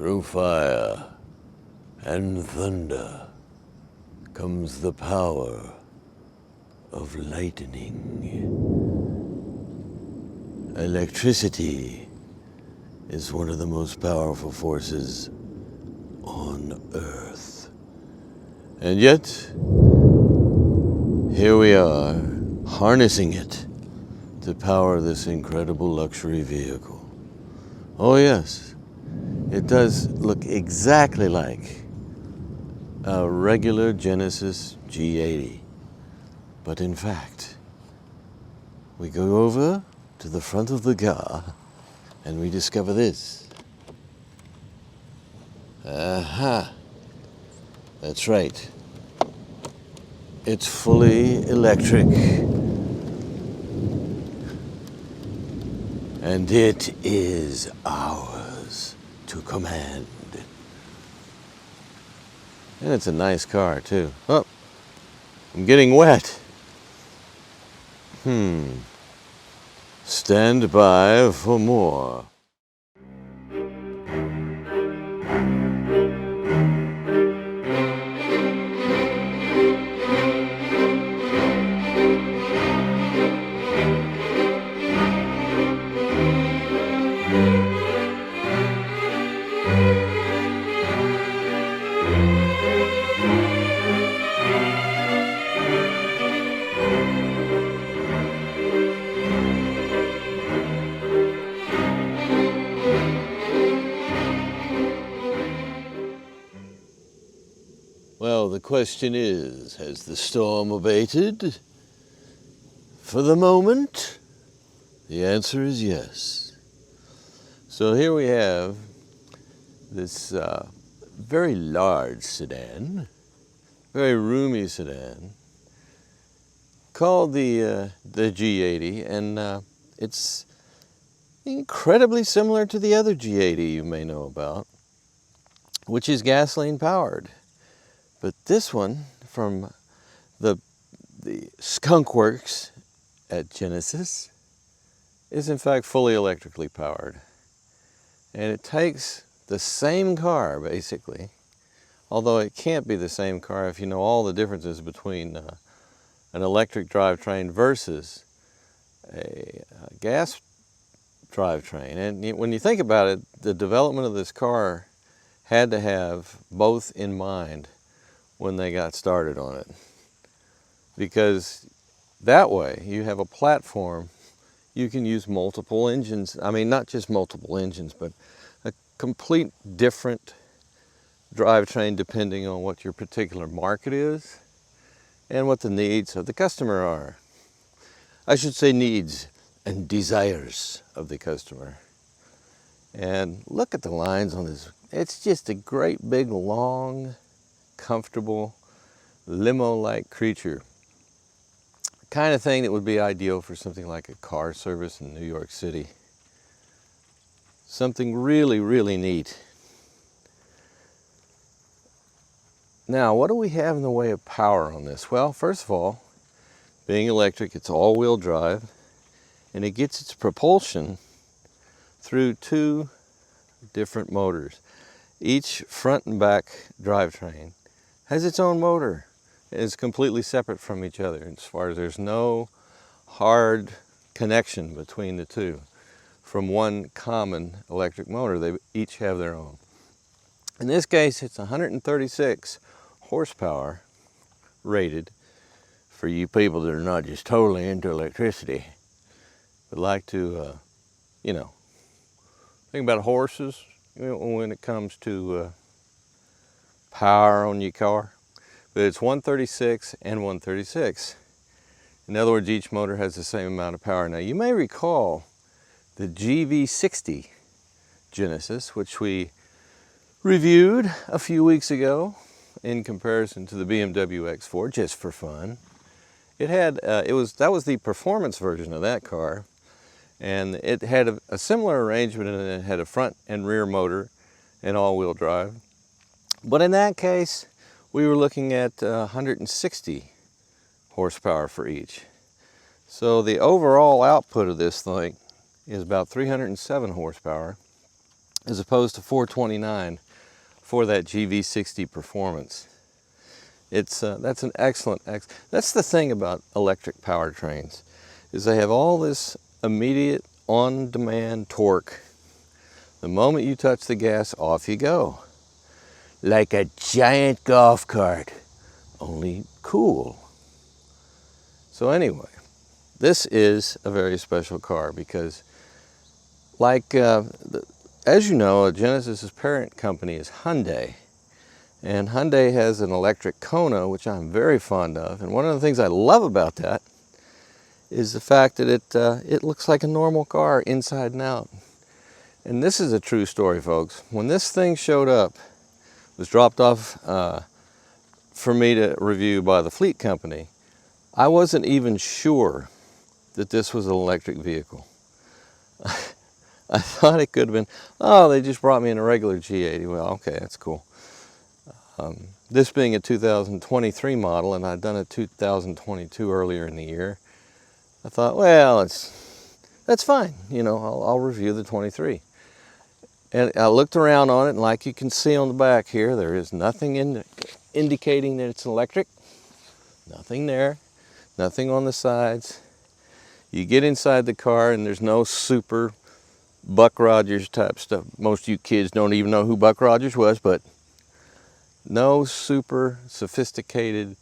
Through fire and thunder comes the power of lightning. Electricity is one of the most powerful forces on Earth. And yet, here we are, harnessing it to power this incredible luxury vehicle. Oh yes, it does look exactly like a regular Genesis G80. But in fact, we go over to the front of the car and we discover this. Aha! That's right. It's fully electric. And it is ours to command. And it's a nice car too. Oh, I'm getting wet. Stand by for more. Well, the question is, has the storm abated? For the moment, the answer is yes. So here we have this very large sedan, very roomy sedan, called the G80, and it's incredibly similar to the other G80 you may know about, which is gasoline powered. But this one from the Skunk Works at Genesis is in fact fully electrically powered. And it takes the same car basically, although it can't be the same car if you know all the differences between an electric drivetrain versus a gas drivetrain. And when you think about it, the development of this car had to have both in mind when they got started on it, because that way you have a platform, you can use multiple engines. I mean, not just multiple engines, but a complete different drivetrain depending on what your particular market is and what the needs of the customer are. I should say needs and desires of the customer. And look at the lines on this. It's just a great big long comfortable limo-like creature, kind of thing that would be ideal for something like a car service in New York City. Something really, really neat. Now, what do we have in the way of power on this? Well, first of all, being electric, it's all-wheel drive, and it gets its propulsion through two different motors. Each front and back drivetrain has its own motor. It's completely separate from each other as far as there's no hard connection between the two from one common electric motor. They each have their own. In this case, it's 136 horsepower rated for you people that are not just totally into electricity, but like to, you know, think about horses, you know, when it comes to power on your car. But it's 136 and 136. In other words, each motor has the same amount of power. Now, you may recall the GV60 Genesis, which we reviewed a few weeks ago in comparison to the BMW X4, just for fun. It had, that was the performance version of that car, and it had a similar arrangement, and it had a front and rear motor and all-wheel drive. But in that case, we were looking at 160 horsepower for each. So the overall output of this thing is about 307 horsepower. as opposed to $429 for that GV60 performance. That's an excellent, that's the thing about electric powertrains, is they have all this immediate on-demand torque. The moment you touch the gas, off you go. Like a giant golf cart, only cool. So anyway, this is a very special car because, like, as you know, Genesis's parent company is Hyundai. And Hyundai has an electric Kona, which I'm very fond of. And one of the things I love about that is the fact that it looks like a normal car inside and out. And this is a true story, folks. When this thing showed up, it was dropped off for me to review by the fleet company, I wasn't even sure that this was an electric vehicle. I thought it could have been, oh, they just brought me in a regular G80. Well, okay, that's cool. This being a 2023 model, and I'd done a 2022 earlier in the year, I thought, well, that's fine. You know, I'll review the 23. And I looked around on it, and like you can see on the back here, there is nothing indicating that it's electric. Nothing there. Nothing on the sides. You get inside the car, and there's no super Buck Rogers type stuff. Most of you kids don't even know who Buck Rogers was, but no super sophisticated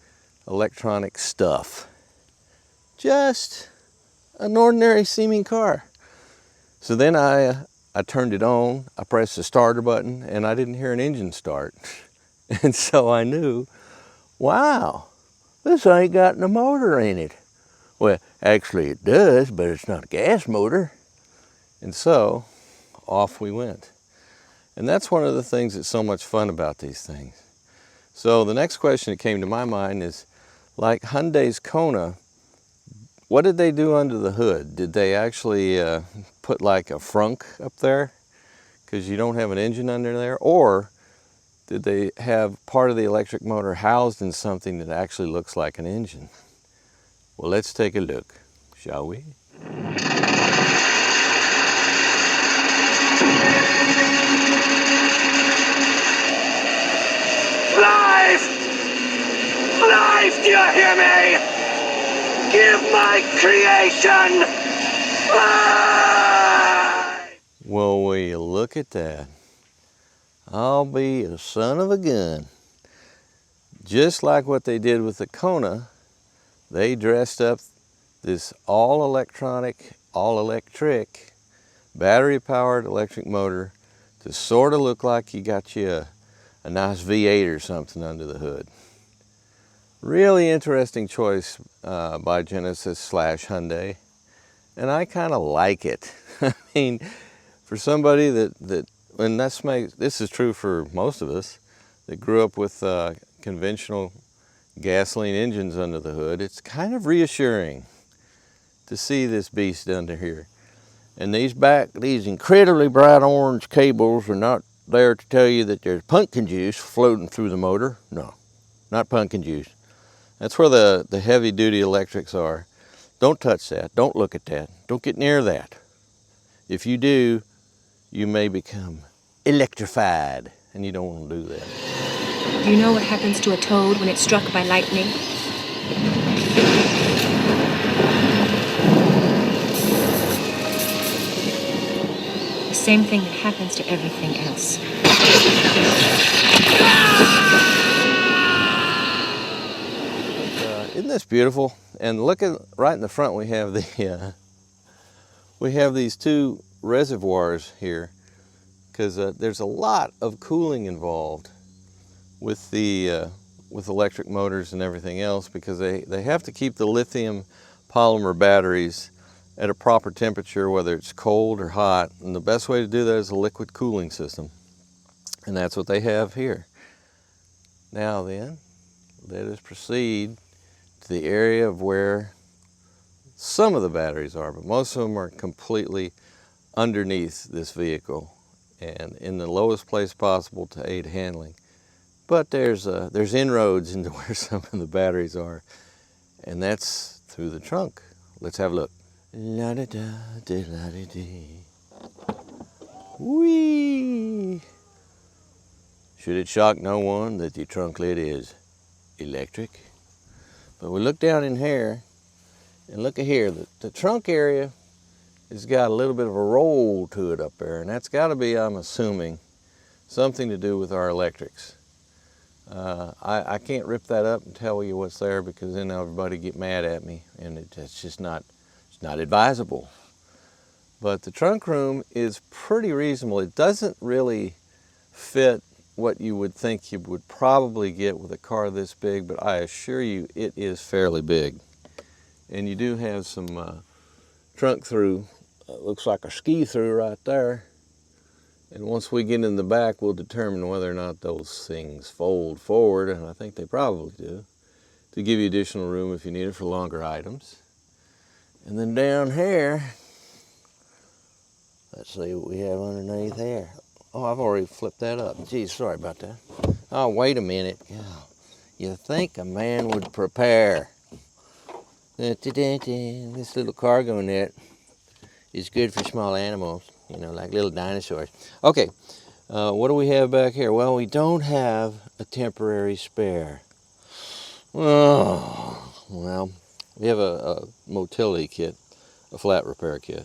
electronic stuff. Just an ordinary seeming car. So then I turned it on, I pressed the starter button, and I didn't hear an engine start. And so I knew, wow, this ain't got no motor in it. Well, actually it does, but it's not a gas motor. And so off we went. And that's one of the things that's so much fun about these things. So the next question that came to my mind is, like Hyundai's Kona, what did they do under the hood? Did they actually put like a frunk up there because you don't have an engine under there? Or did they have part of the electric motor housed in something that actually looks like an engine? Well, let's take a look, shall we? Life! Life, do you hear me? Give my creation life! Well, will you look at that? I'll be a son of a gun. Just like what they did with the Kona, they dressed up this all electronic, all electric, battery powered electric motor to sort of look like you got you a nice V8 or something under the hood. Really interesting choice by Genesis / Hyundai, and I kind of like it. I mean, for somebody that and this is true for most of us that grew up with conventional gasoline engines under the hood, it's kind of reassuring to see this beast under here. And these incredibly bright orange cables are not there to tell you that there's pumpkin juice floating through the motor. No, not pumpkin juice. That's where the heavy duty electrics are. Don't touch that. Don't look at that. Don't get near that. If you do, you may become electrified, and you don't want to do that. Do you know what happens to a toad when it's struck by lightning? The same thing that happens to everything else. Isn't this beautiful? And look at right in the front. We have these two reservoirs here, because there's a lot of cooling involved with electric motors and everything else, because they have to keep the lithium polymer batteries at a proper temperature, whether it's cold or hot. And the best way to do that is a liquid cooling system. And that's what they have here. Now then, let us proceed to the area of where some of the batteries are, but most of them are completely underneath this vehicle and in the lowest place possible to aid handling. But there's inroads into where some of the batteries are, and that's through the trunk. Let's have a look. La da da da la da dee. Whee! Should it shock no one that the trunk lid is electric? But we look down in here, and look at here, the trunk area has got a little bit of a roll to it up there, and that's got to be, I'm assuming, something to do with our electrics. I can't rip that up and tell you what's there, because then everybody get mad at me, and it's just not, it's not advisable. But the trunk room is pretty reasonable. It doesn't really fit what you would think you would probably get with a car this big, but I assure you it is fairly big. And you do have some trunk through, looks like a ski through right there. And once we get in the back, we'll determine whether or not those things fold forward, and I think they probably do, to give you additional room if you need it for longer items. And then down here, let's see what we have underneath here. Oh, I've already flipped that up. Geez, sorry about that. Oh, wait a minute. Yeah. You think a man would prepare. This little cargo net is good for small animals, you know, like little dinosaurs. Okay, what do we have back here? Well, we don't have a temporary spare. Oh, well, we have a motility kit, a flat repair kit.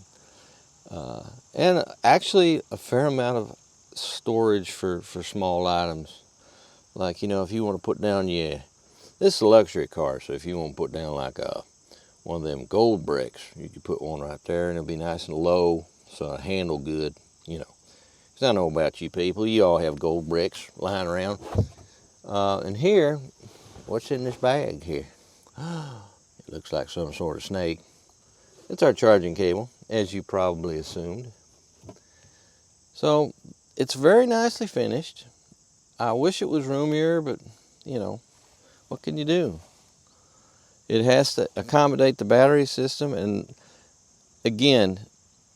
And actually a fair amount of storage for small items. Like, you know, if you want to put down this is a luxury car, so if you want to put down like one of them gold bricks, you could put one right there and it'll be nice and low, so it'll handle good, you know. Because I know about you people, you all have gold bricks lying around. And here, what's in this bag here? It looks like some sort of snake. It's our charging cable, as you probably assumed. So, it's very nicely finished. I wish it was roomier, but, you know, what can you do? It has to accommodate the battery system, and again,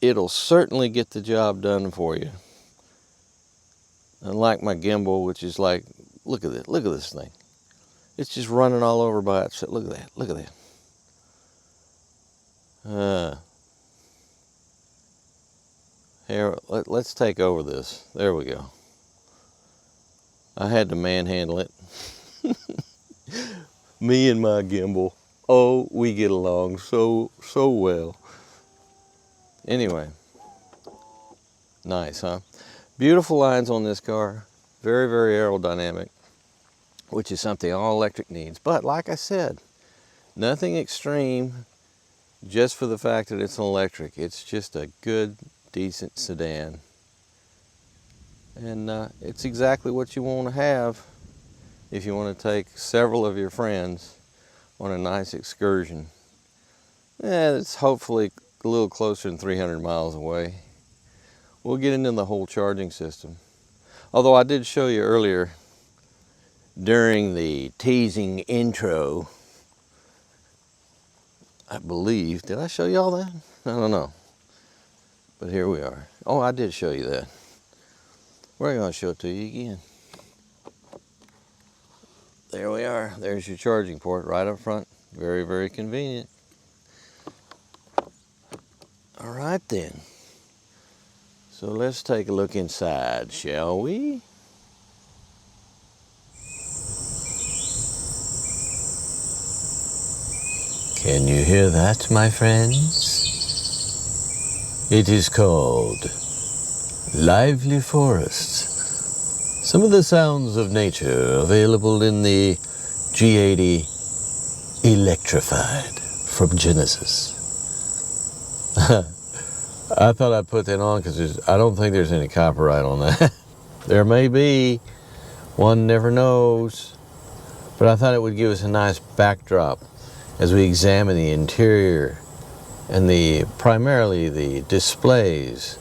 it'll certainly get the job done for you. Unlike my gimbal, which is like, look at this thing. It's just running all over by itself. Look at that. Here, let's take over this. There we go. I had to manhandle it. Me and my gimbal. Oh, we get along so well. Anyway, nice, huh? Beautiful lines on this car. Very, very aerodynamic, which is something all electric needs. But like I said, nothing extreme just for the fact that it's an electric. It's just a good, decent sedan. And it's exactly what you want to have if you want to take several of your friends on a nice excursion. It's hopefully a little closer than 300 miles away. We'll get into the whole charging system. Although I did show you earlier during the teasing intro, I believe, did I show you all that? I don't know. But here we are. Oh, I did show you that. We're going to show it to you again. There we are. There's your charging port right up front. Very, very convenient. All right then. So let's take a look inside, shall we? Can you hear that, my friends? It is called lively forests. Some of the sounds of nature available in the G80 Electrified from Genesis. I thought I'd put that on because I don't think there's any copyright on that. There may be, one never knows. But I thought it would give us a nice backdrop as we examine the interior and primarily the displays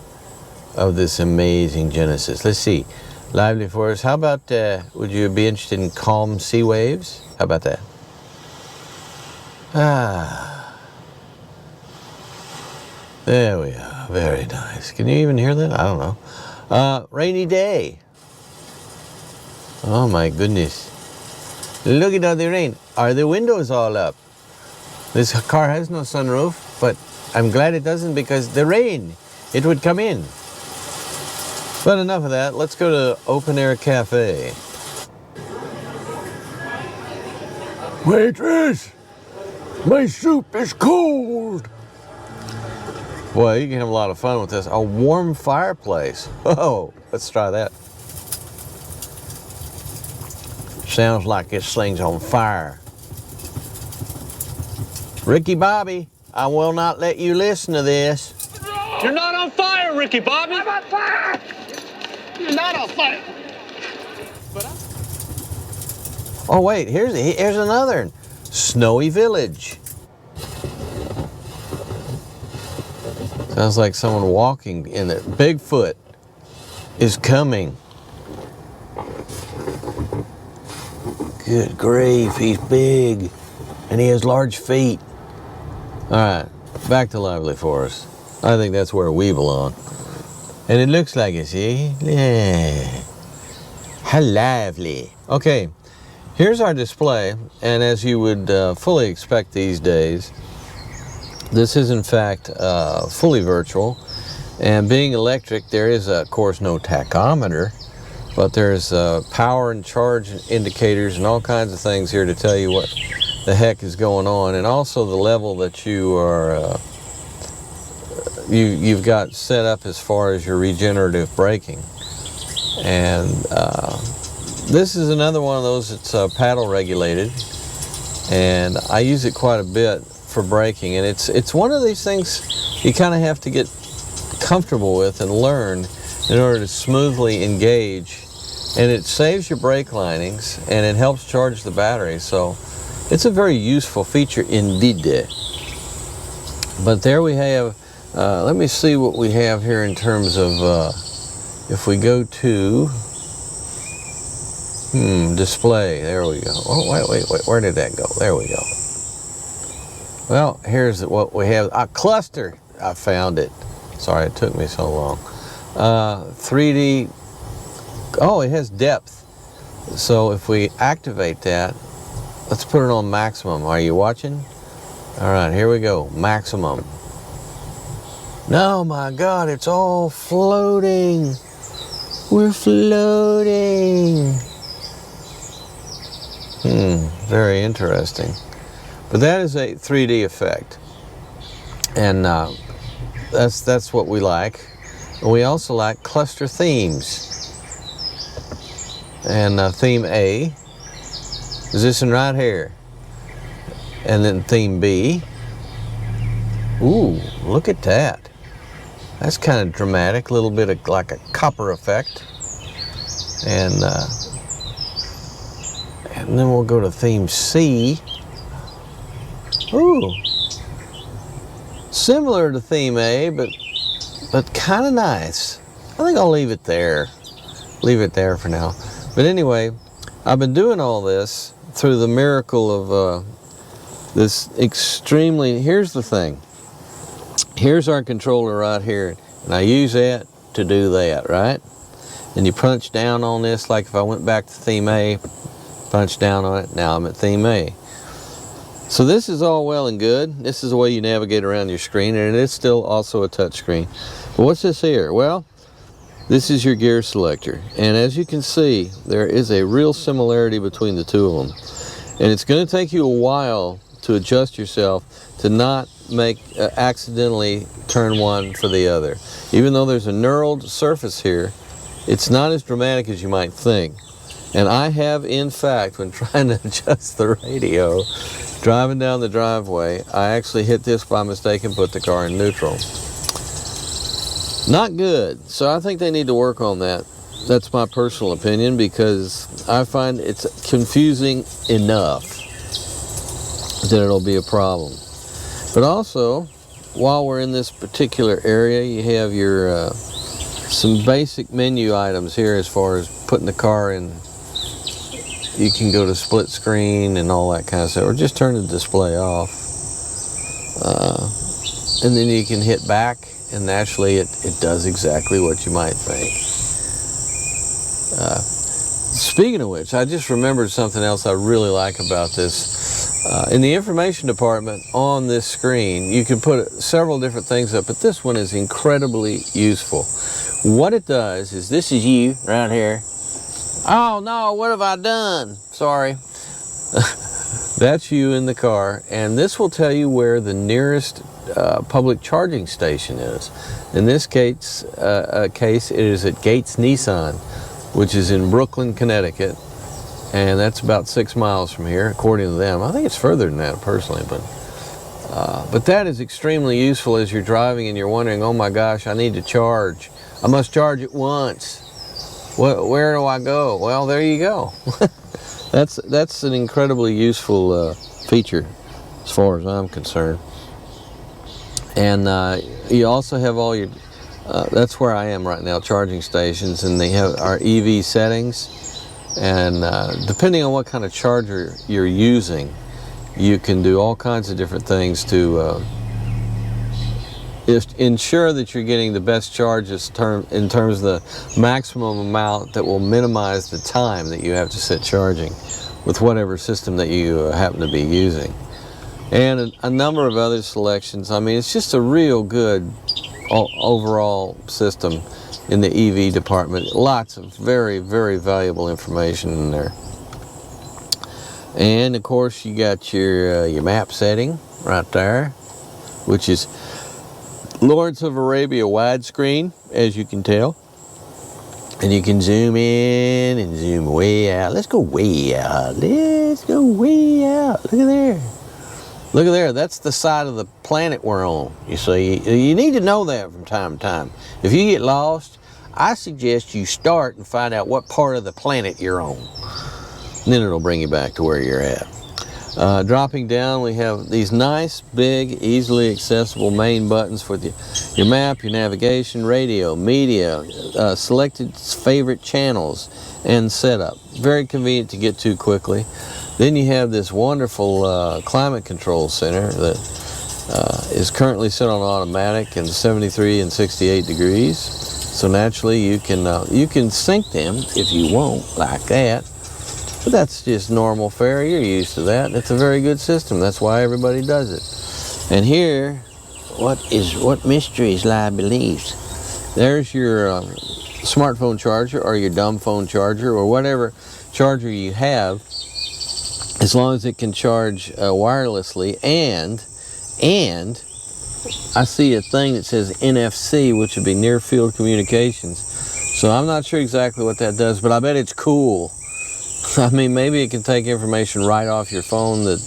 of this amazing Genesis. Let's see, lively forest. How about, would you be interested in calm sea waves? How about that? There we are, very nice. Can you even hear that? I don't know. Rainy day. Oh my goodness. Look at all the rain. Are the windows all up? This car has no sunroof, but I'm glad it doesn't because the rain, it would come in. But enough of that. Let's go to Open Air Cafe. Waitress, my soup is cold. Boy, you can have a lot of fun with this. A warm fireplace. Oh, let's try that. Sounds like this thing's on fire. Ricky Bobby, I will not let you listen to this. You're not on fire, Ricky Bobby. I'm on fire! You're not on fire! Oh wait, here's another. Snowy Village. Sounds like someone walking in it. Bigfoot is coming. Good grief, he's big. And he has large feet. Alright, back to Lively Forest. I think that's where we belong. And it looks like it, see? Yeah. How lively. Okay, here's our display. And as you would fully expect these days, this is in fact fully virtual. And being electric, there is, of course, no tachometer. But there's power and charge indicators and all kinds of things here to tell you what the heck is going on, and also the level that you are you've got set up as far as your regenerative braking. And this is another one of those that's paddle regulated, and I use it quite a bit for braking. And it's one of these things you kind of have to get comfortable with and learn in order to smoothly engage. And it saves your brake linings, and it helps charge the battery. So it's a very useful feature indeed. But there we have, let me see what we have here in terms of, if we go to, display, there we go. Oh, wait, where did that go? There we go. Well, here's what we have. A cluster, I found it. Sorry, it took me so long. 3D, oh, it has depth. So if we activate that, let's put it on maximum. Are you watching? All right, here we go. Maximum. No, my God, it's all floating. We're floating. Very interesting. But that is a 3D effect. And that's what we like. And we also like cluster themes. And theme A is this one right here. And then theme B. Ooh, look at that. That's kind of dramatic, a little bit of like a copper effect. And then we'll go to theme C. Ooh. Similar to theme A, but kind of nice. I think I'll leave it there. Leave it there for now. But anyway, I've been doing all this through the miracle of this extremely, here's the thing. Here's our controller right here, and I use that to do that, right? And you punch down on this, like if I went back to theme A, punch down on it, now I'm at theme A. So this is all well and good. This is the way you navigate around your screen, and it is still also a touch screen. But what's this here? Well, this is your gear selector, and as you can see, there is a real similarity between the two of them. And it's going to take you a while to adjust yourself to not make accidentally turn one for the other. Even though there's a knurled surface here, it's not as dramatic as you might think. And I have, in fact, when trying to adjust the radio, driving down the driveway, I actually hit this by mistake and put the car in neutral. Not good. So I think they need to work on that. That's my personal opinion, because I find it's confusing enough that it'll be a problem. But also, while we're in this particular area, you have your some basic menu items here as far as putting the car in. You can go to split screen and all that kind of stuff, or just turn the display off. And then you can hit back, and naturally it does exactly what you might think. Speaking of which, I just remembered something else I really like about this. In the information department on this screen, you can put several different things up, but this one is incredibly useful. what it does is, this is you right here. Oh no, what have I done? Sorry. That's you in the car, and this will tell you where the nearest public charging station is. In this case, it is at Gates Nissan, which is in Brooklyn, Connecticut, and that's about 6 miles from here, according to them. I think it's further than that, personally, but that is extremely useful as you're driving and you're wondering, oh my gosh, I need to charge. I must charge it once. Where do I go? Well, there you go. That's an incredibly useful feature as far as I'm concerned. And you also have all your, that's where I am right now, charging stations, and they have our EV settings. And depending on what kind of charger you're using, you can do all kinds of different things to ensure that you're getting the best charges in terms of the maximum amount that will minimize the time that you have to sit charging with whatever system that you happen to be using. And a number of other selections. I mean, it's just a real good overall system in the EV department. Lots of very, very valuable information in there. And of course, you got your map setting right there, which is Lawrence of Arabia widescreen, as you can tell. And you can zoom in and zoom way out. Let's go way out. Let's go way out. Look at there. Look at there. That's the side of the planet we're on. You see, you need to know that from time to time. If you get lost, I suggest you start and find out what part of the planet you're on. And then it'll bring you back to where you're at. Dropping down, we have these nice, big, easily accessible main buttons for your map, your navigation, radio, media, selected favorite channels, and setup. Very convenient to get to quickly. Then you have this wonderful climate control center that is currently set on automatic in 73 and 68 degrees. So naturally, you can sync them if you want, like that. But that's just normal fare. You're used to that. It's a very good system. That's why everybody does it. And here, what mysteries lie beneath? There's your smartphone charger or your dumb phone charger or whatever charger you have, as long as it can charge wirelessly. And I see a thing that says NFC, which would be near field communications. So I'm not sure exactly what that does, but I bet it's cool. I mean, maybe it can take information right off your phone that,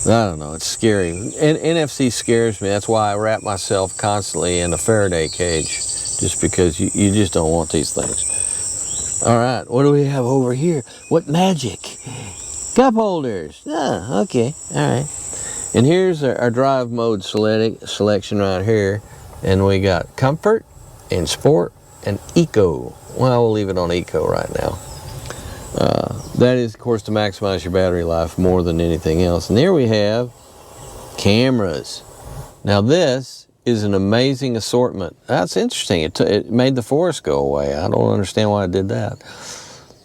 I don't know, it's scary. And NFC scares me. That's why I wrap myself constantly in a Faraday cage, just because you just don't want these things. All right, what do we have over here? What magic? Cup holders. Ah, okay, all right. And here's our drive mode selection right here. And we got comfort and sport and eco. Well, we'll leave it on eco right now. That is, of course, to maximize your battery life more than anything else. And there we have cameras. Now this is an amazing assortment. That's interesting. It made the forest go away. I don't understand why it did that.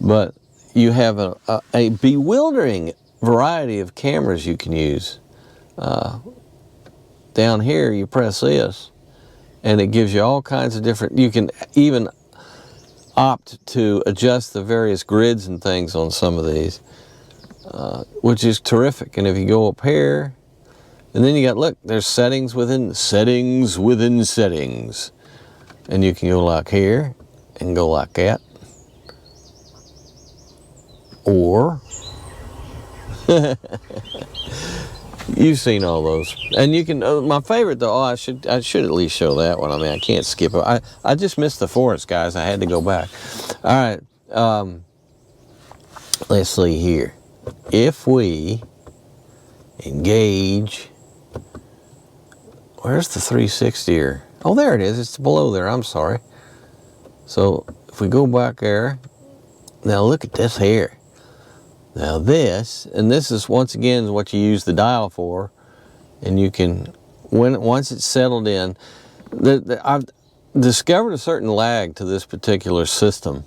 But you have a bewildering variety of cameras you can use. Down here, you press this, and it gives you all kinds of different, you can even opt to adjust the various grids and things on some of these, which is terrific. And if you go up here, and then you got, look, there's settings within settings within settings. And you can go like here, and go like that. Or, you've seen all those. And you can, my favorite though, I should at least show that one. I mean, I can't skip it. I just missed the forest, guys. I had to go back. All right, let's see here. If we engage, where's the 360 here? Oh, there it is. It's below there. I'm sorry. So if we go back there, now look at this here. Now this, and this is once again what you use the dial for, and you can, once it's settled in, I've discovered a certain lag to this particular system,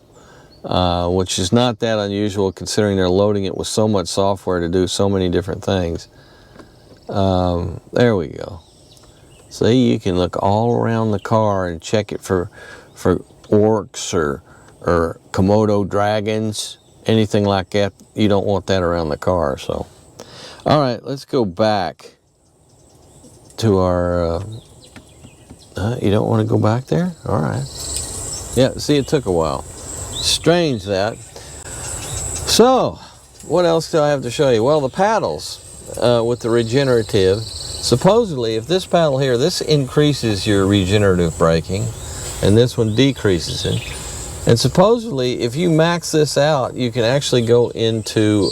which is not that unusual considering they're loading it with so much software to do so many different things. There we go. See, you can look all around the car and check it for for orcs or Komodo dragons, anything like that. You don't want that around the car. So, all right, let's go back to our. You don't want to go back there? All right. Yeah. See, it took a while. Strange that. So, what else do I have to show you? Well, the paddles with the regenerative. Supposedly, if this paddle here, this increases your regenerative braking, and this one decreases it. And supposedly, if you max this out, you can actually go into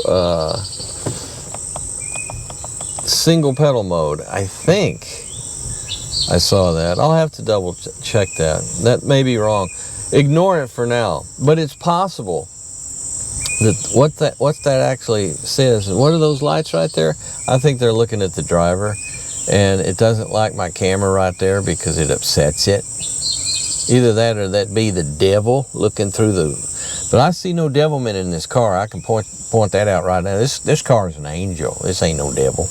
single pedal mode. I think I saw that. I'll have to double check that. That may be wrong. Ignore it for now. But it's possible that what that actually says. What are those lights right there? I think they're looking at the driver. And it doesn't like my camera right there because it upsets it. Either that or that be the devil looking through the... But I see no devilment in this car. I can point that out right now. This car is an angel. This ain't no devil.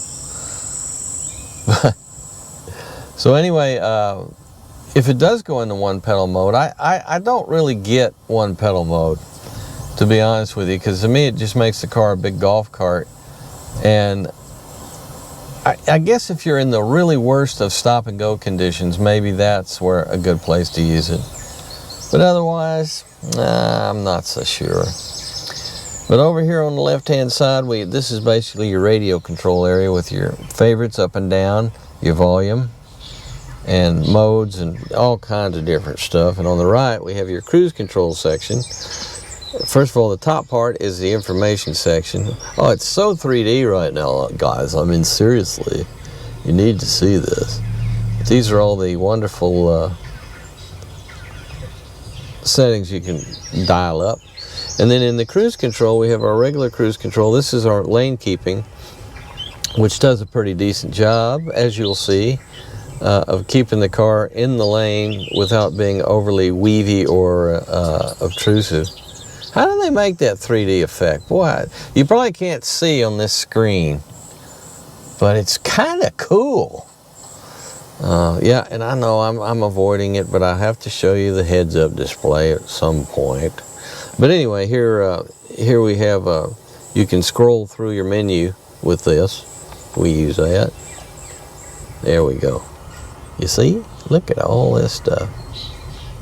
So anyway, if it does go into one pedal mode, I don't really get one pedal mode, to be honest with you, because to me it just makes the car a big golf cart. And I guess if you're in the really worst of stop and go conditions, maybe that's where a good place to use it. But otherwise, I'm not so sure. But over here on the left-hand side, this is basically your radio control area with your favorites up and down, your volume, and modes, and all kinds of different stuff. And on the right, we have your cruise control section. First of all, the top part is the information section. Oh, it's so 3D right now, guys. I mean, seriously, you need to see this. These are all the wonderful settings you can dial up. And then in the cruise control, we have our regular cruise control. This is our lane keeping, which does a pretty decent job, as you'll see, of keeping the car in the lane without being overly weavy or obtrusive. How do they make that 3D effect? Boy, you probably can't see on this screen, but it's kind of cool. Yeah, and I know I'm avoiding it, but I have to show you the heads-up display at some point. But anyway, here we have, you can scroll through your menu with this. We use that. There we go. You see? Look at all this stuff.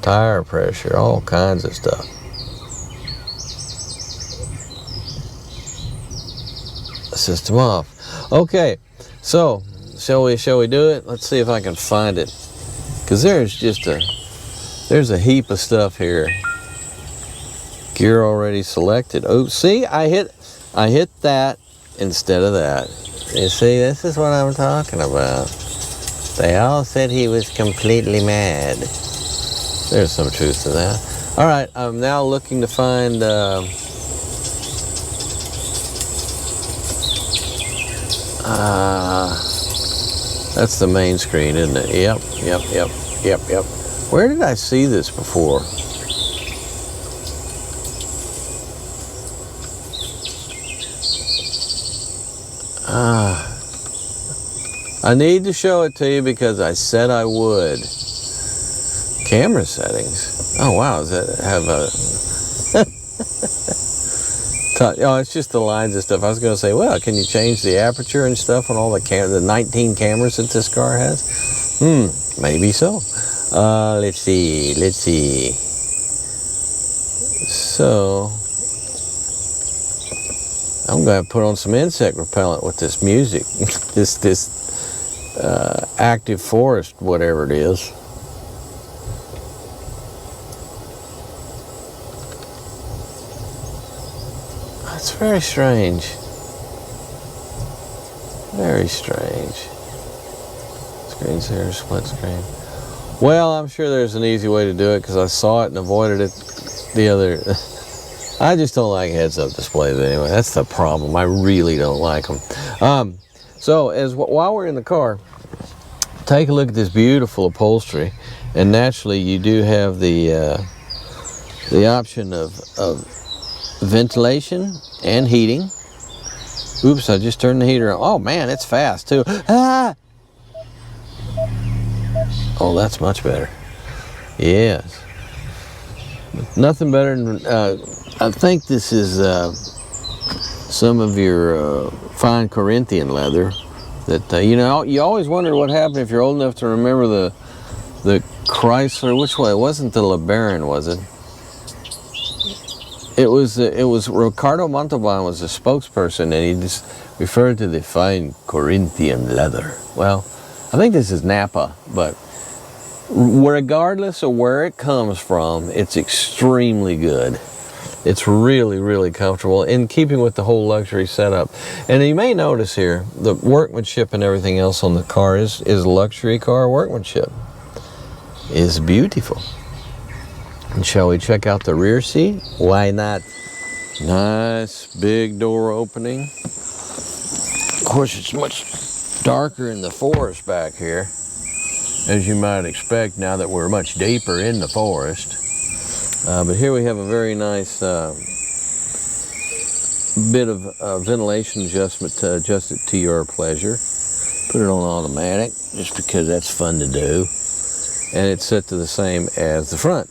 Tire pressure, all kinds of stuff. System off. Okay, so shall we do it? Let's see if I can find it, because there's a heap of stuff here. Gear already selected. Oh, see, I hit that instead of that. You see, this is what I'm talking about. They all said he was completely mad. There's some truth to that. All right, I'm now looking to find that's the main screen, isn't it? Yep. Where did I see this before? I need to show it to you because I said I would. Camera settings. Oh wow, does that have a... Oh, it's just the lines and stuff. I was going to say, well, can you change the aperture and stuff on all the 19 cameras that this car has? Maybe so. Let's see. So, I'm going to put on some insect repellent with this music. this active forest, whatever it is. It's very strange. Very strange. Screensaver, split screen. Well, I'm sure there's an easy way to do it because I saw it and avoided it the other... I just don't like heads-up displays anyway. That's the problem. I really don't like them. So, while we're in the car, take a look at this beautiful upholstery. And naturally, you do have the option of ventilation and heating. Oops, I just turned the heater on. Oh man, it's fast too. Ah! Oh, that's much better. Yes. Nothing better than, I think this is some of your fine Corinthian leather that, you know, you always wonder what happened if you're old enough to remember the Chrysler, which way? It wasn't the LeBaron, was it? It was Ricardo Montalban was the spokesperson, and he just referred to the fine Corinthian leather. Well, I think this is Napa, but regardless of where it comes from, it's extremely good. It's really, really comfortable in keeping with the whole luxury setup. And you may notice here, the workmanship and everything else on the car is luxury car workmanship. It's beautiful. And shall we check out the rear seat? Why not? Nice big door opening. Of course, it's much darker in the forest back here, as you might expect now that we're much deeper in the forest. But here we have a very nice bit of ventilation adjustment to adjust it to your pleasure. Put it on automatic just because that's fun to do. And it's set to the same as the front.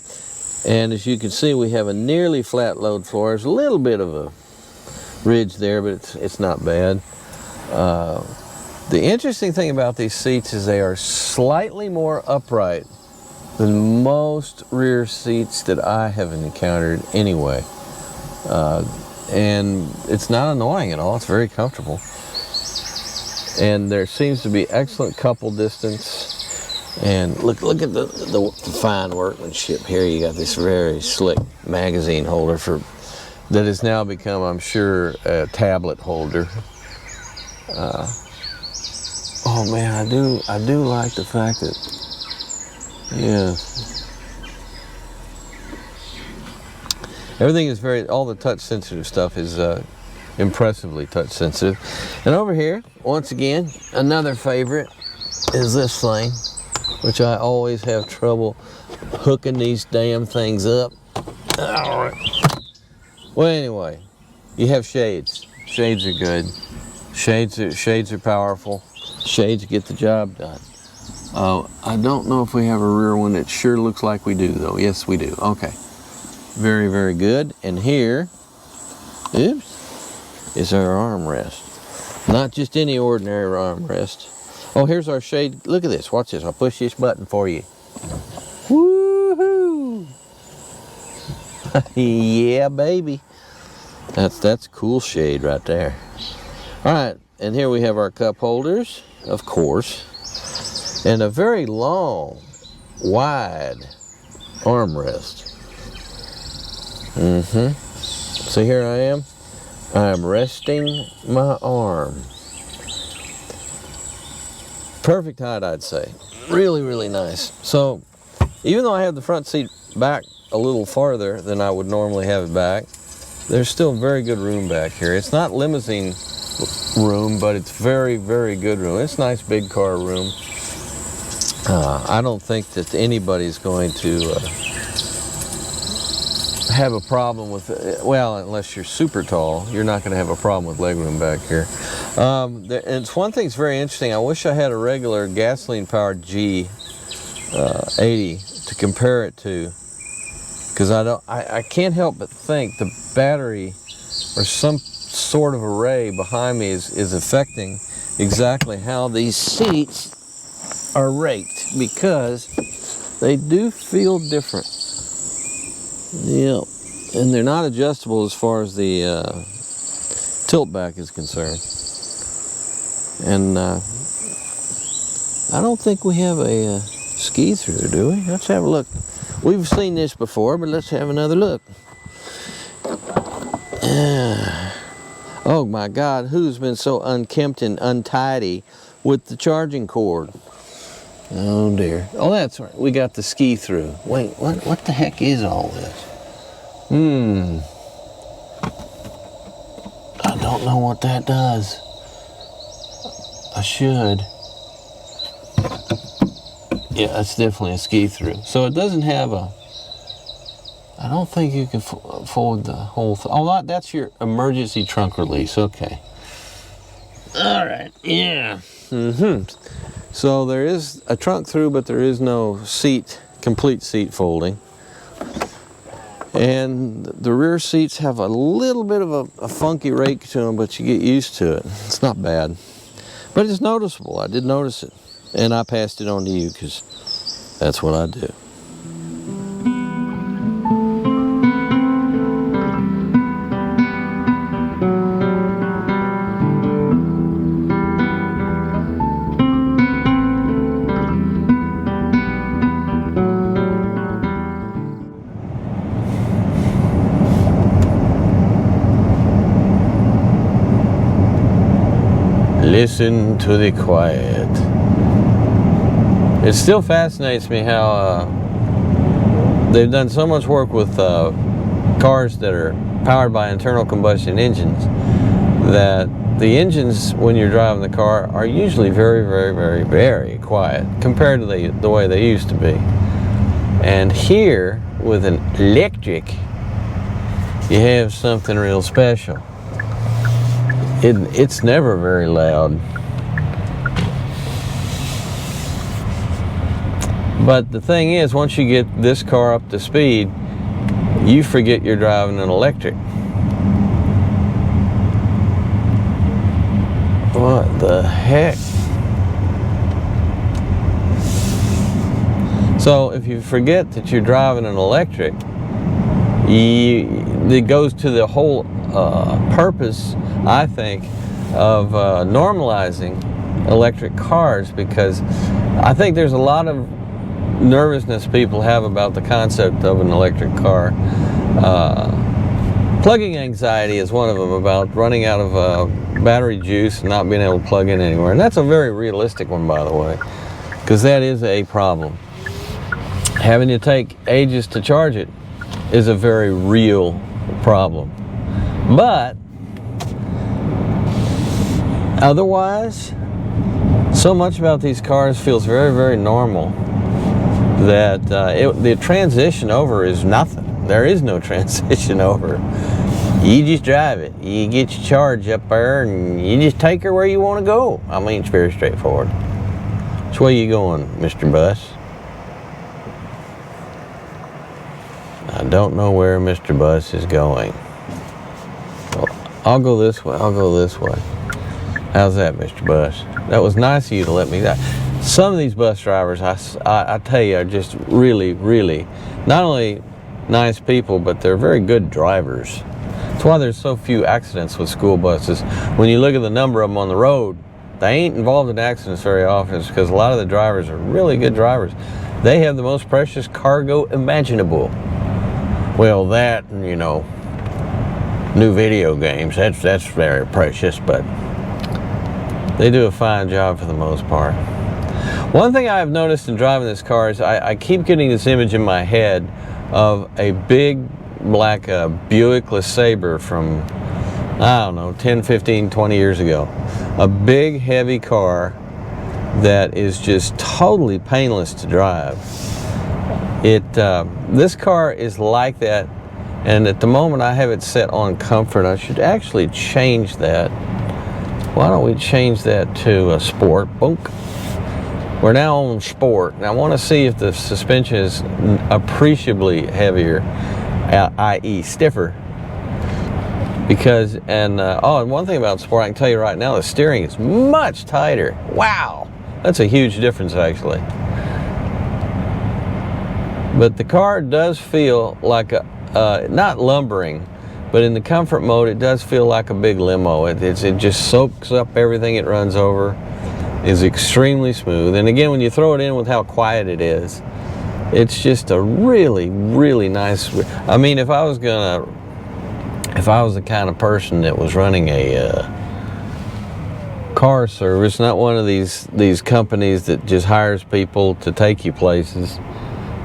And as you can see, we have a nearly flat load floor. There's a little bit of a ridge there, but it's not bad. The interesting thing about these seats is they are slightly more upright than most rear seats that I have encountered anyway. And it's not annoying at all. It's very comfortable. And there seems to be excellent couple distance. And look at the fine workmanship here. You got this very slick magazine holder that has now become, I'm sure, a tablet holder. Oh man, I do like the fact that, yeah, everything is all the touch sensitive stuff is impressively touch sensitive. And over here, once again, another favorite is this thing, which I always have trouble hooking these damn things up. All right. Well, anyway, you have shades. Shades are good. Shades are powerful. Shades get the job done. I don't know if we have a rear one. It sure looks like we do, though. Yes, we do. Okay. Very, very good. And here, oops, is our armrest. Not just any ordinary armrest. Oh, here's our shade. Look at this. Watch this. I'll push this button for you. Woohoo! Yeah, baby. That's cool shade right there. All right, and here we have our cup holders, of course, and a very long, wide armrest. So here I am resting my arm. Perfect height, I'd say. Really, really nice. So, even though I have the front seat back a little farther than I would normally have it back, there's still very good room back here. It's not limousine room, but it's very, very good room. It's nice big car room. I don't think that anybody's going to have a problem with it. Well, unless you're super tall, you're not going to have a problem with legroom back here. And it's one thing's very interesting. I wish I had a regular gasoline-powered G80 to compare it to, because I can't help but think the battery or some sort of array behind me is affecting exactly how these seats are raked, because they do feel different. Yep, and they're not adjustable as far as the tilt back is concerned. And I don't think we have a ski through, do we? Let's have a look. We've seen this before, but let's have another look. Oh my God, who's been so unkempt and untidy with the charging cord? Oh dear. Oh, that's right. We got the ski through. Wait, what the heck is all this? I don't know what that does. I should. Yeah, it's definitely a ski through. So it doesn't have a, I don't think you can fold the whole thing. Oh, that's your emergency trunk release. Okay. All right. Yeah. So there is a trunk through, but there is no complete seat folding. And the rear seats have a little bit of a funky rake to them, but you get used to it. It's not bad. But it's noticeable. I did notice it. And I passed it on to you because that's what I do. Listen to the quiet. It still fascinates me how they've done so much work with cars that are powered by internal combustion engines that the engines, when you're driving the car, are usually very, very, very, very quiet compared to the way they used to be. And here, with an electric, you have something real special. It's never very loud. But the thing is, once you get this car up to speed, you forget you're driving an electric. What the heck? So if you forget that you're driving an electric, it goes to the whole purpose, I think, of normalizing electric cars, because I think there's a lot of nervousness people have about the concept of an electric car. Plugging anxiety is one of them, about running out of battery juice and not being able to plug in anywhere. And that's a very realistic one, by the way, because that is a problem. Having to take ages to charge it is a very real problem. But otherwise, so much about these cars feels very, very normal that the transition over is nothing. There is no transition over. You just drive it. You get your charge up there and you just take her where you want to go. I mean, it's very straightforward. Which way you going, Mr. Bus? I don't know where Mr. Bus is going. Well, I'll go this way. I'll go this way. How's that, Mr. Bus? That was nice of you to let me. Some of these bus drivers, I tell you, are just really, really not only nice people, but they're very good drivers. That's why there's so few accidents with school buses. When you look at the number of them on the road, they ain't involved in accidents very often. It's because a lot of the drivers are really good drivers. They have the most precious cargo imaginable. Well, that and, you know, new video games, that's very precious, but they do a fine job for the most part. One thing I've noticed in driving this car is I keep getting this image in my head of a big black Buick LeSabre from, I don't know, 10, 15, 20 years ago. A big, heavy car that is just totally painless to drive. This car is like that, and at the moment I have it set on comfort. I should actually change that. Why don't we change that to a sport? Boink. We're now on sport, and I want to see if the suspension is appreciably heavier, i.e. stiffer. Because, and one thing about sport, I can tell you right now, the steering is much tighter. Wow, that's a huge difference, actually. But the car does feel like not lumbering, but in the comfort mode, it does feel like a big limo. It just soaks up everything it runs over. Is extremely smooth, and again, when you throw it in with how quiet it is, it's just a really, really nice. I mean, if I was the kind of person that was running a car service, not one of these companies that just hires people to take you places,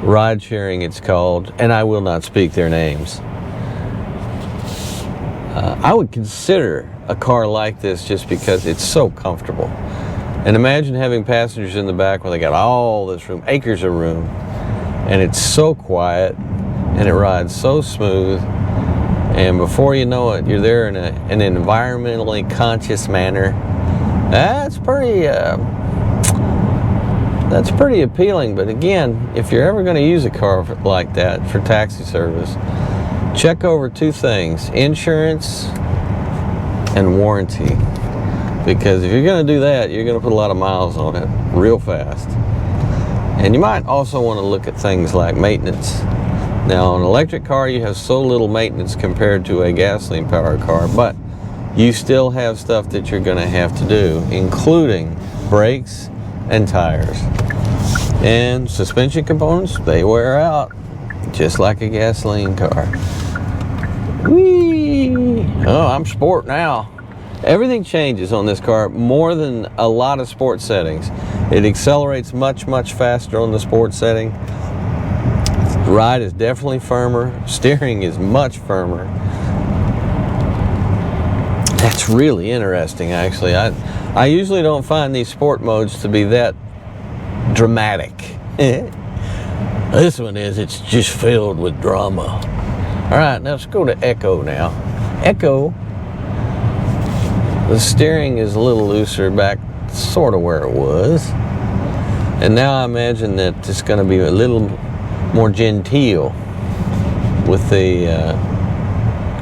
ride sharing it's called, and I will not speak their names. I would consider a car like this just because it's so comfortable. And imagine having passengers in the back where they got all this room, acres of room, and it's so quiet, and it rides so smooth, and before you know it, you're there in an environmentally conscious manner. That's pretty appealing. But again, if you're ever going to use a car like that for taxi service, check over two things: insurance and warranty. Because if you're going to do that, you're going to put a lot of miles on it real fast. And you might also want to look at things like maintenance. Now, an electric car, you have so little maintenance compared to a gasoline powered car, but you still have stuff that you're going to have to do, including brakes and tires. And suspension components, they wear out just like a gasoline car. Whee! Oh, I'm sport now. Everything changes on this car more than a lot of sports settings. It accelerates much, much faster on the sports setting. The ride is definitely firmer. Steering is much firmer. That's really interesting, actually. I usually don't find these sport modes to be that dramatic. This one is. It's just filled with drama. All right, now let's go to Echo now. Echo, the steering is a little looser back, sort of where it was. And now I imagine that it's going to be a little more genteel with the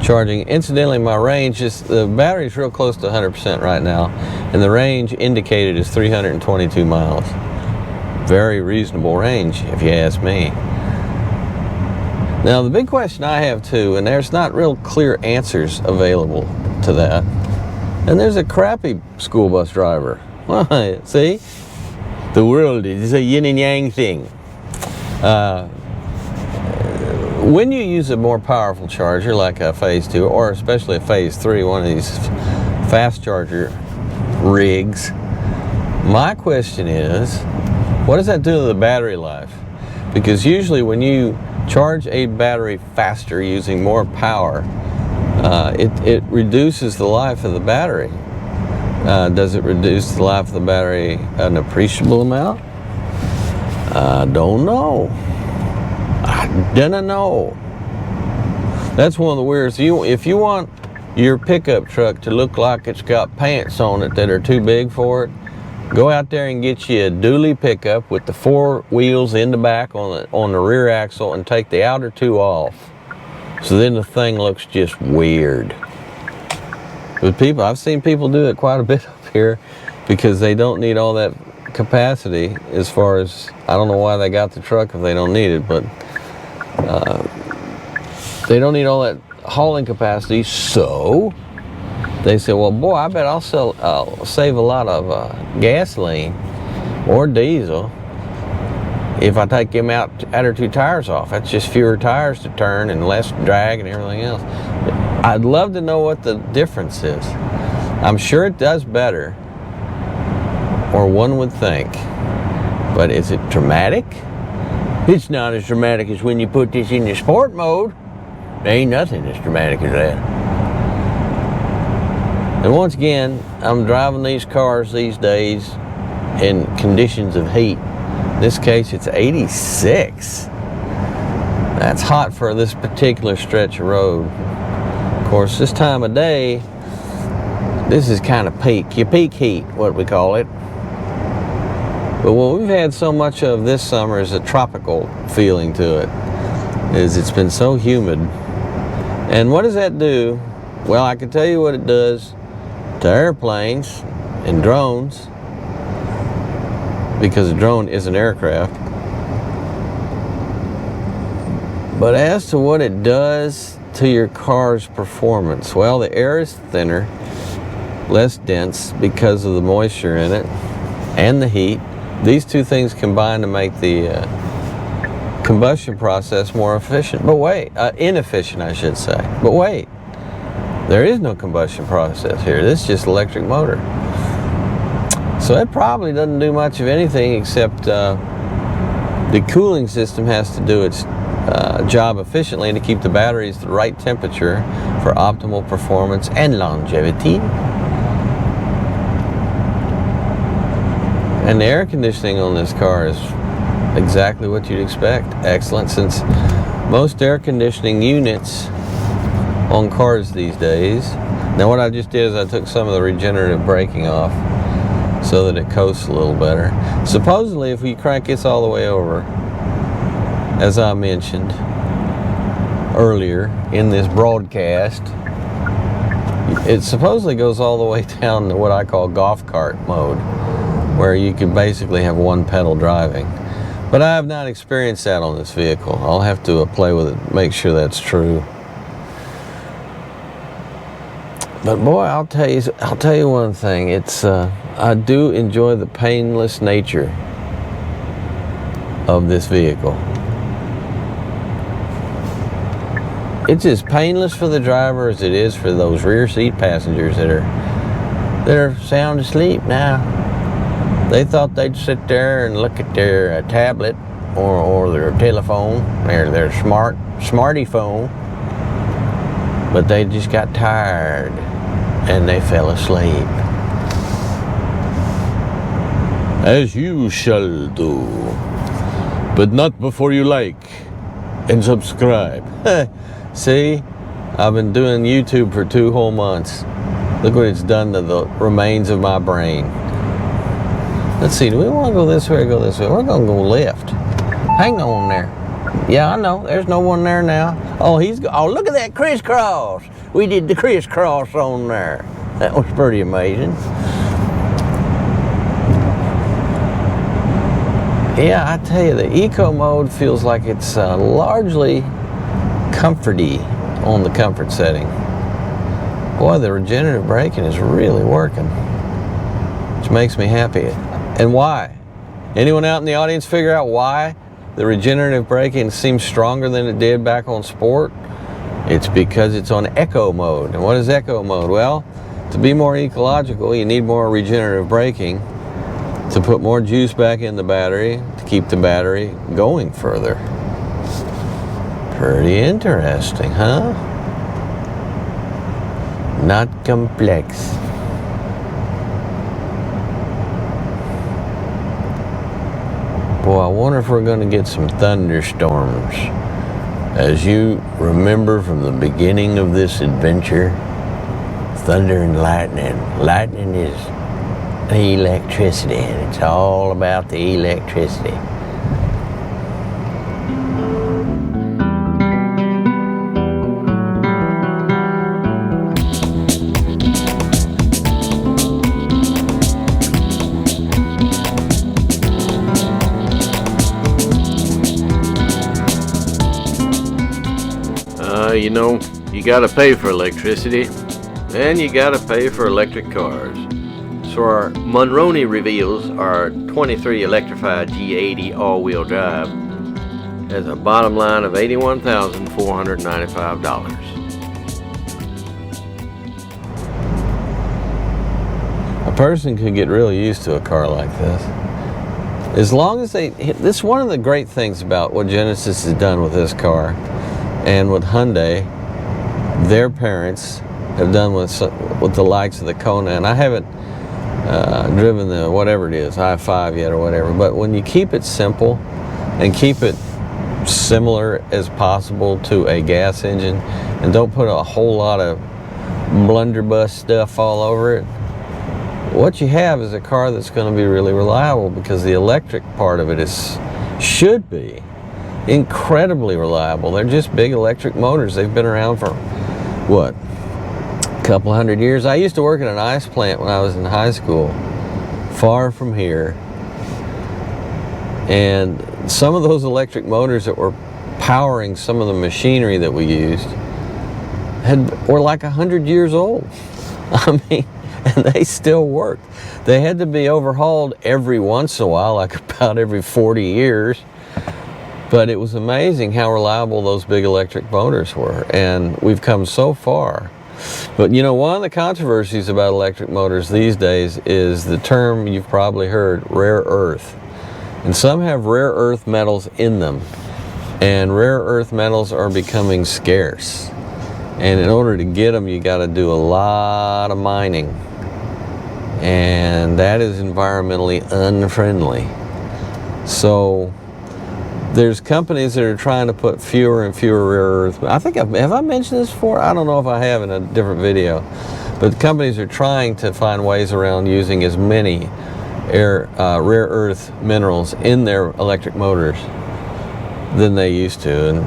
charging. Incidentally, my range is, the battery's real close to 100% right now, and the range indicated is 322 miles. Very reasonable range, if you ask me. Now, the big question I have too, and there's not real clear answers available to that, and there's a crappy school bus driver. See? The world is a yin and yang thing. When you use a more powerful charger like a Phase 2, or especially a Phase 3, one of these fast charger rigs, my question is, what does that do to the battery life? Because usually when you charge a battery faster using more power, it reduces the life of the battery. Does it reduce the life of the battery an appreciable amount? I don't know. I don't know. That's one of the weirdest. If you want your pickup truck to look like it's got pants on it that are too big for it, go out there and get you a dually pickup with the 4 wheels in the back on the rear axle and take the outer 2 off. So then the thing looks just weird. With people, I've seen people do it quite a bit up here because they don't need all that capacity. As far as, I don't know why they got the truck if they don't need it, but they don't need all that hauling capacity, so they say, well, boy, I bet I'll save a lot of gasoline or diesel if I take them outer 2 tires off. That's just fewer tires to turn and less drag and everything else. I'd love to know what the difference is. I'm sure it does better, or one would think, but is it dramatic? It's not as dramatic as when you put this in the sport mode. There ain't nothing as dramatic as that. And once again, I'm driving these cars these days in conditions of heat. In this case, it's 86. That's hot for this particular stretch of road. Of course, this time of day, this is kind of your peak heat, what we call it. But what we've had so much of this summer is a tropical feeling to it. It's been so humid. And what does that do? Well, I can tell you what it does to airplanes and drones, because a drone is an aircraft. But as to what it does to your car's performance, well, the air is thinner, less dense because of the moisture in it and the heat. These two things combine to make the combustion process more efficient. But wait, inefficient, I should say. But wait, there is no combustion process here. This is just electric motor. So it probably doesn't do much of anything except the cooling system has to do its job efficiently to keep the batteries the right temperature for optimal performance and longevity. And the air conditioning on this car is exactly what you'd expect. Excellent, since most air conditioning units on cars these days. Now what I just did is I took some of the regenerative braking off so that it coasts a little better. Supposedly if we crank this all the way over, as I mentioned, earlier in this broadcast, it supposedly goes all the way down to what I call golf cart mode, where you can basically have one pedal driving. But I have not experienced that on this vehicle. I'll have to play with it, make sure that's true. But boy, I'll tell you one thing. It's I do enjoy the painless nature of this vehicle. It's as painless for the driver as it is for those rear seat passengers that are sound asleep now. They thought they'd sit there and look at their tablet or their telephone, their smarty phone, but they just got tired and they fell asleep. As you shall do, but not before you like and subscribe. See, I've been doing YouTube for 2 whole months. Look what it's done to the remains of my brain. Let's see, do we want to go this way or go this way? We're going to go left. Hang on there. Yeah, I know. There's no one there now. Oh, look at that crisscross. We did the crisscross on there. That was pretty amazing. Yeah, I tell you, the eco mode feels like it's largely comforty on the comfort setting. Boy, the regenerative braking is really working, which makes me happy. And why? Anyone out in the audience figure out why the regenerative braking seems stronger than it did back on Sport? It's because it's on eco mode. And what is eco mode? Well, to be more ecological, you need more regenerative braking to put more juice back in the battery to keep the battery going further. Pretty interesting, huh? Not complex. Boy, I wonder if we're going to get some thunderstorms. As you remember from the beginning of this adventure, thunder and lightning. Lightning is electricity, and it's all about the electricity. You know, you gotta pay for electricity, and you gotta pay for electric cars. So our Monroney reveals our 23 Electrified G80 all-wheel drive has a bottom line of $81,495. A person could get real used to a car like this. As long as this is one of the great things about what Genesis has done with this car. And what Hyundai, their parents, have done with the likes of the Kona. And I haven't driven the whatever it is, i5 yet or whatever. But when you keep it simple and keep it similar as possible to a gas engine and don't put a whole lot of blunderbuss stuff all over it, what you have is a car that's going to be really reliable, because the electric part of it should be incredibly reliable. They're just big electric motors. They've been around for, what, a couple hundred years. I used to work at an ice plant when I was in high school, far from here. And some of those electric motors that were powering some of the machinery that we used were like 100 years old. I mean, and they still worked. They had to be overhauled every once in a while, like about every 40 years. But it was amazing how reliable those big electric motors were, and we've come so far. But you know, one of the controversies about electric motors these days is the term you've probably heard, rare earth. And some have rare earth metals in them, and rare earth metals are becoming scarce. And in order to get them, you got to do a lot of mining, and that is environmentally unfriendly. So there's companies that are trying to put fewer and fewer rare earth. I think have I mentioned this before? I don't know if I have in a different video. But companies are trying to find ways around using as many rare earth minerals in their electric motors than they used to. And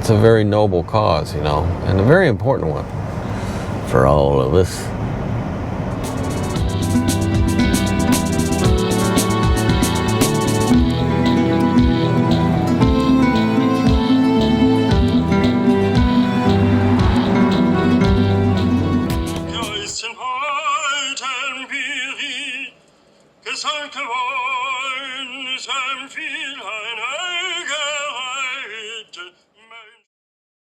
That's a very noble cause, you know, and a very important one for all of us. Gesagt geworden, ist viel